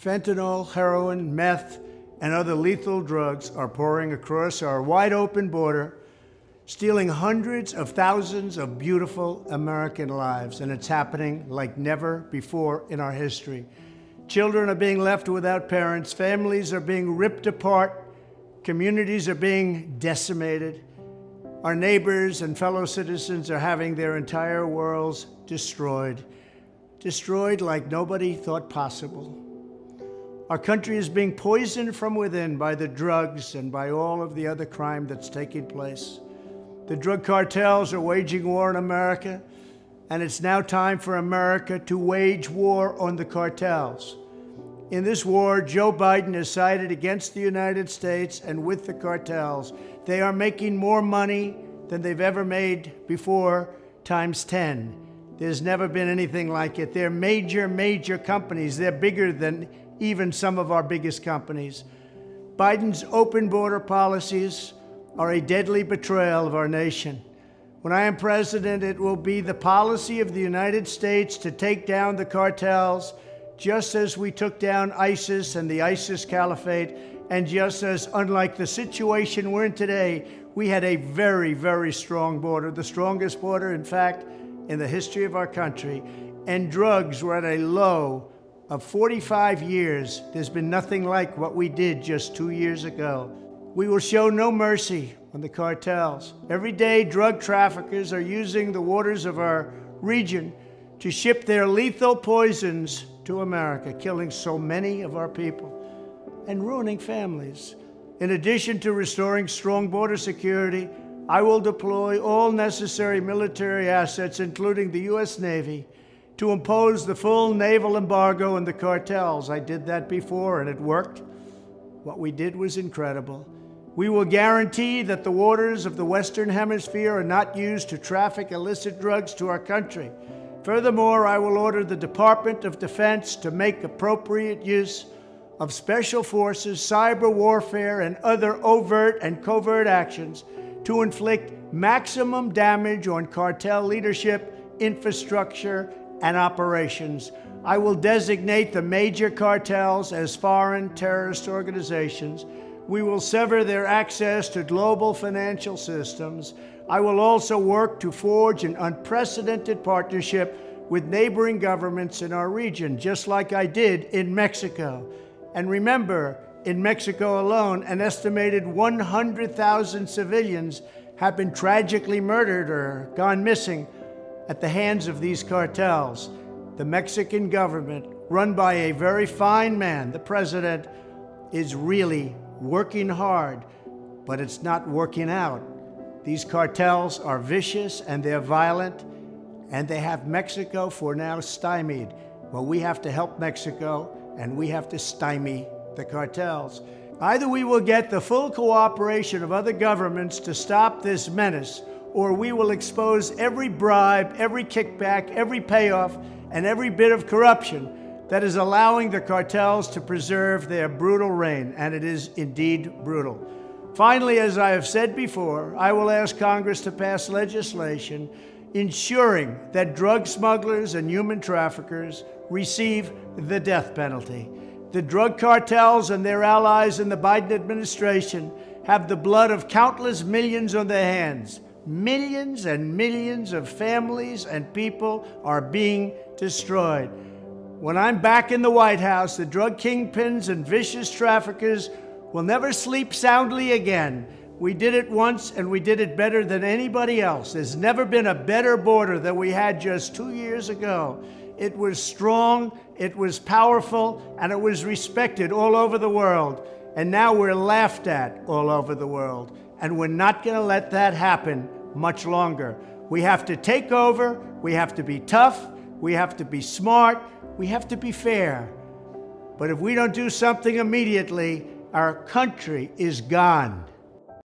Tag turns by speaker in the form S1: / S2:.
S1: Fentanyl, heroin, meth, and other lethal drugs are pouring across our wide-open border, stealing hundreds of thousands of beautiful American lives, and it's happening like never before in our history. Children are being left without parents, families are being ripped apart, communities are being decimated. Our neighbors and fellow citizens are having their entire worlds destroyed like nobody thought possible. Our country is being poisoned from within by the drugs and by all of the other crime that's taking place. The drug cartels are waging war in America, and it's now time for America to wage war on the cartels. In this war, Joe Biden has sided against the United States and with the cartels. They are making more money than they've ever made before, times 10. There's never been anything like it. They're major companies. They're bigger than even some of our biggest companies. Biden's open border policies are a deadly betrayal of our nation. When I am president, it will be the policy of the United States to take down the cartels, just as we took down ISIS and the ISIS caliphate, and just as, unlike the situation we're in today, we had a very strong border, the strongest border, in fact, in the history of our country, and drugs were at a low of 45 years. There's been nothing like what we did just 2 years ago. We will show no mercy on the cartels. Every day, drug traffickers are using the waters of our region to ship their lethal poisons to America, killing so many of our people and ruining families. In addition to restoring strong border security, I will deploy all necessary military assets, including the U.S. Navy, to impose the full naval embargo on the cartels. I did that before, and it worked. What we did was incredible. We will guarantee that the waters of the Western Hemisphere are not used to traffic illicit drugs to our country. Furthermore, I will order the Department of Defense to make appropriate use of special forces, cyber warfare, and other overt and covert actions to inflict maximum damage on cartel leadership, infrastructure, and operations. I will designate the major cartels as foreign terrorist organizations. We will sever their access to global financial systems. I will also work to forge an unprecedented partnership with neighboring governments in our region, just like I did in Mexico. And remember, in Mexico alone, an estimated 100,000 civilians have been tragically murdered or gone missing at the hands of these cartels. The Mexican government, run by a very fine man, the president, is really working hard, but it's not working out. These cartels are vicious and they're violent, and they have Mexico for now stymied. Well, we have to help Mexico, and we have to stymie the cartels. Either we will get the full cooperation of other governments to stop this menace, or we will expose every bribe, every kickback, every payoff, and every bit of corruption that is allowing the cartels to preserve their brutal reign, and it is indeed brutal. Finally, as I have said before, I will ask Congress to pass legislation ensuring that drug smugglers and human traffickers receive the death penalty. The drug cartels and their allies in the Biden administration have the blood of countless millions on their hands. Millions and millions of families and people are being destroyed. When I'm back in the White House, the drug kingpins and vicious traffickers will never sleep soundly again. We did it once, and we did it better than anybody else. There's never been a better border than we had just 2 years ago. It was strong, it was powerful, and it was respected all over the world. And now we're laughed at all over the world. And we're not going to let that happen much longer. We have to take over, we have to be tough, we have to be smart, we have to be fair. But if we don't do something immediately, our country is gone.